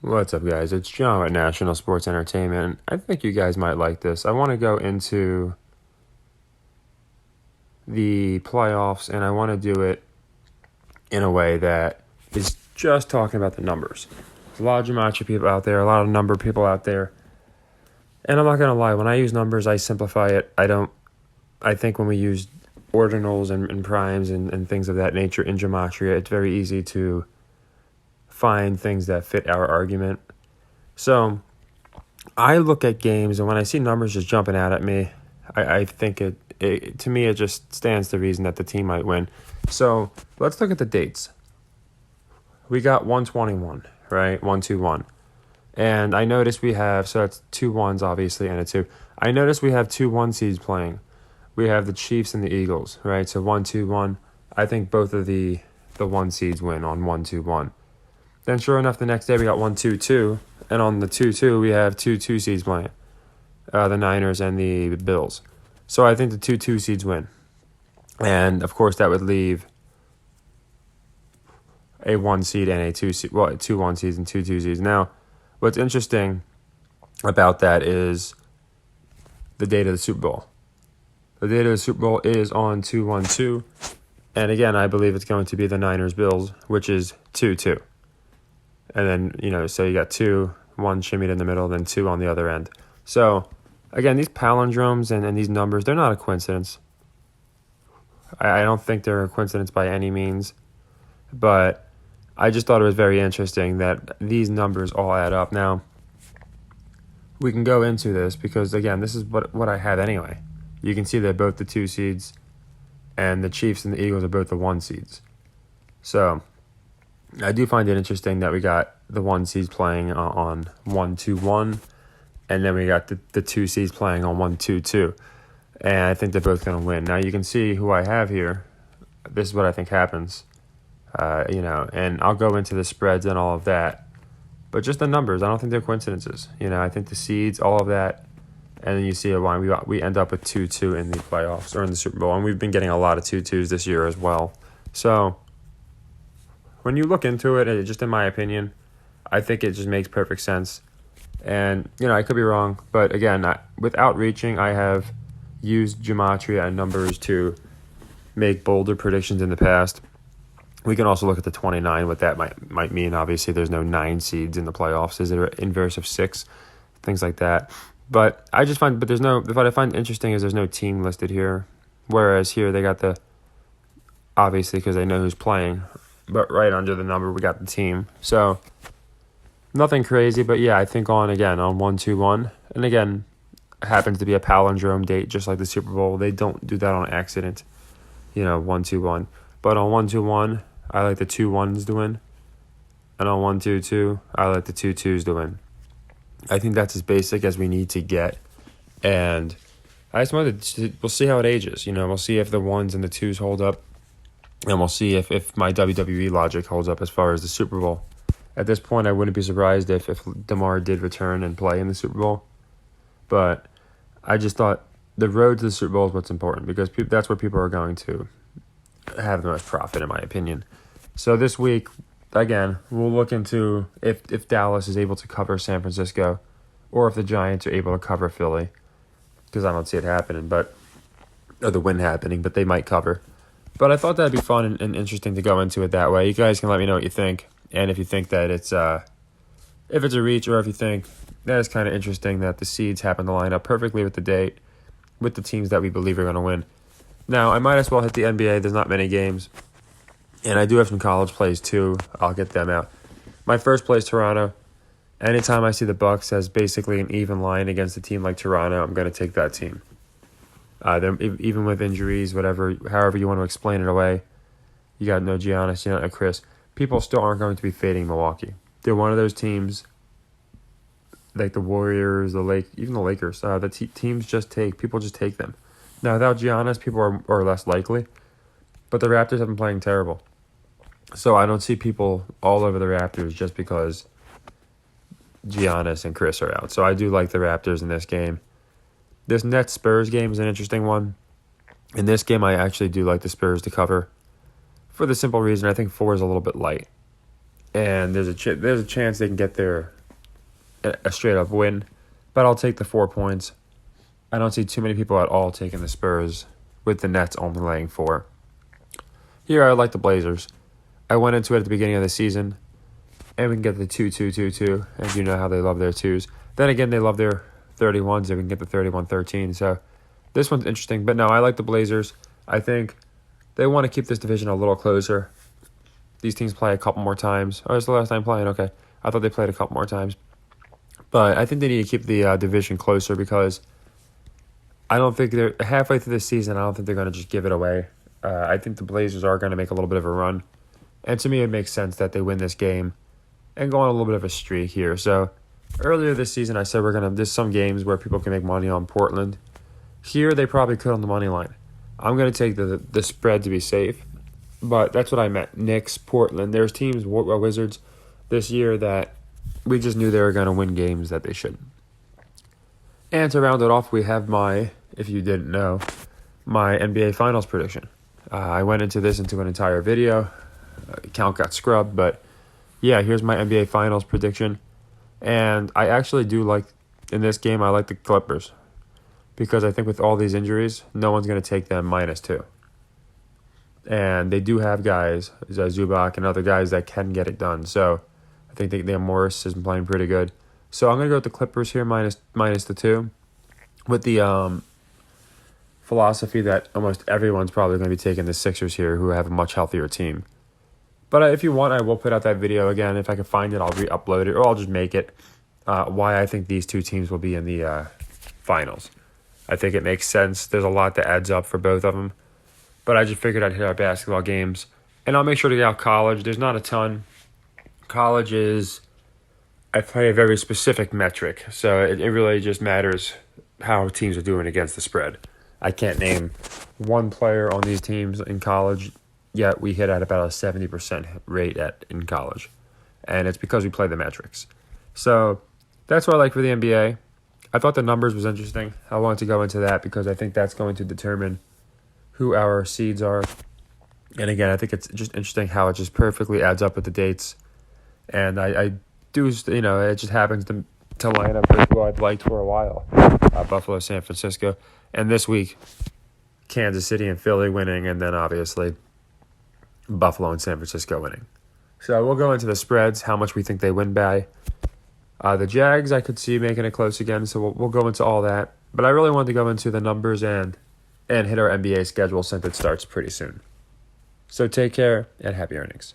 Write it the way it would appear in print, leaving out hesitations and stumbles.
What's up, guys? It's John at National Sports Entertainment. I think you guys might like this. I want to go into the playoffs, and I want to do it in a way that is just talking about the numbers. There's a lot of gematria people out there, a lot of number people out there. And I'm not going to lie, when I use numbers, I simplify it. I think when we use ordinals and primes and things of that nature in gematria, it's very easy to find things that fit our argument. So I look at games, and when I see numbers just jumping out at me, I think to me, it just stands to reason that the team might win. So let's look at the dates. We got 121, right? 121. And I noticed we have, so that's 2 1s, obviously, and a 2. I noticed we have 2 1 seeds playing. We have the Chiefs and the Eagles, right? So 1-2-1. I think both of the 1 seeds win on 1-2-1. Then sure enough, the next day we got 1-2-2. And on the 2-2, we have 2 seeds playing. The Niners and the Bills. So I think the 2 seeds win. And, of course, that would leave a 1 seed and a 2 seed. Well, 2 1 seeds and 2 seeds. Now, what's interesting about that is the date of the Super Bowl. The date of the Super Bowl is on 2-1-2. And, again, I believe it's going to be the Niners-Bills, which is 2-2. And then, so you got 2, 1 shimmied in the middle, then 2 on the other end. So, again, these palindromes and these numbers, they're not a coincidence. I don't think they're a coincidence by any means. But I just thought it was very interesting that these numbers all add up. Now, we can go into this because, again, this is what I have anyway. You can see that both the 2 seeds and the Chiefs and the Eagles are both the 1 seeds. So I do find it interesting that we got the 1 seeds playing on 1-2-1, and then we got the 2 seeds playing on 1-2-2. And I think they're both going to win. Now you can see who I have here. This is what I think happens. And I'll go into the spreads and all of that. But just the numbers, I don't think they're coincidences. I think the seeds, all of that. And then you see why we end up with 2-2 in the playoffs or in the Super Bowl. And we've been getting a lot of 2-2s this year as well. So when you look into it, just in my opinion, I think it just makes perfect sense. And, I could be wrong. But again, without reaching, I have used gematria and numbers to make bolder predictions in the past. We can also look at the 29, what that might mean. Obviously, there's no 9 seeds in the playoffs. Is it an inverse of 6? Things like that. But I just find, what I find interesting is there's no team listed here. Whereas here they got obviously because they know who's playing. But right under the number, we got the team. So nothing crazy, but yeah, I think on 1-2-1. And again, it happens to be a palindrome date, just like the Super Bowl. They don't do that on accident, 1-2-1. But on 1-2-1, I like the 2 1s to win. And on 1-2-2, I like the 2 2s to win. I think that's as basic as we need to get. And I just we'll see how it ages. We'll see if the 1s and the 2s hold up. And we'll see if my WWE logic holds up as far as the Super Bowl. At this point, I wouldn't be surprised if DeMar did return and play in the Super Bowl. But I just thought the road to the Super Bowl is what's important because that's where people are going to have the most profit, in my opinion. So this week, again, we'll look into if Dallas is able to cover San Francisco or if the Giants are able to cover Philly, because I don't see it happening, or the win happening, but they might cover. But I thought that'd be fun and interesting to go into it that way. You guys can let me know what you think, and if you think that if it's a reach, or if you think that is kind of interesting that the seeds happen to line up perfectly with the date, with the teams that we believe are going to win. Now, I might as well hit the NBA. There's not many games. And I do have some college plays, too. I'll get them out. My first play is Toronto. Anytime I see the Bucks as basically an even line against a team like Toronto, I'm going to take that team. Even with injuries, however you want to explain it away, you got no Giannis, you got no Chris. People still aren't going to be fading Milwaukee. They're one of those teams, like the Warriors, even the Lakers. Teams people just take them. Now, without Giannis, people are less likely. But the Raptors have been playing terrible. So I don't see people all over the Raptors just because Giannis and Chris are out. So I do like the Raptors in this game. This Nets-Spurs game is an interesting one. In this game, I actually do like the Spurs to cover. For the simple reason, I think 4 is a little bit light. and there's a chance they can get a straight up win, but I'll take the 4 points. I don't see too many people at all taking the Spurs with the Nets only laying 4. Here I like the Blazers. I went into it at the beginning of the season, and we can get the 2-2-2-2, and you know how they love their 2s. Then again, they love their 31s, and we can get the 31-13. So this one's interesting, but no, I like the Blazers. I think they want to keep this division a little closer. These teams play a couple more times. Oh, it's the last time playing. Okay, I thought they played a couple more times, but I think they need to keep the division closer because I don't think they're halfway through this season. I don't think they're going to just give it away. I think the Blazers are going to make a little bit of a run. And to me, it makes sense that they win this game and go on a little bit of a streak here. So earlier this season, I said there's some games where people can make money on Portland. Here, they probably could on the money line. I'm going to take the spread to be safe. But that's what I meant. Knicks, Portland. There's teams, Wizards, this year that we just knew they were going to win games that they shouldn't. And to round it off, we have if you didn't know, my NBA Finals prediction. I went into an entire video. Account got scrubbed, but yeah, here's my NBA Finals prediction. And I actually do like, in this game, I like the Clippers. Because I think with all these injuries, no one's going to take them -2. And they do have guys, Zubac and other guys that can get it done. So I think Morris is playing pretty good. So I'm going to go with the Clippers here minus the 2. With the philosophy that almost everyone's probably going to be taking the Sixers here, who have a much healthier team. But if you want, I will put out that video again. If I can find it, I'll re-upload it, or I'll just make it. Why I think these two teams will be in the finals. I think it makes sense. There's a lot that adds up for both of them. But I just figured I'd hit our basketball games. And I'll make sure to get out college. There's not a ton. College is, I play a very specific metric. So it really just matters how teams are doing against the spread. I can't name one player on these teams in college, yet we hit at about a 70% rate in college. And it's because we play the metrics. So that's what I like for the NBA. I thought the numbers was interesting. I wanted to go into that because I think that's going to determine who our seeds are. And again, I think it's just interesting how it just perfectly adds up with the dates. And I do, it just happens to line up with who I've liked for a while. Buffalo, San Francisco. And this week, Kansas City and Philly winning, and then obviously Buffalo and San Francisco winning. So we'll go into the spreads, how much we think they win by. The Jags, I could see making it close again, so we'll go into all that. But I really wanted to go into the numbers and hit our NBA schedule since it starts pretty soon. So take care and happy earnings.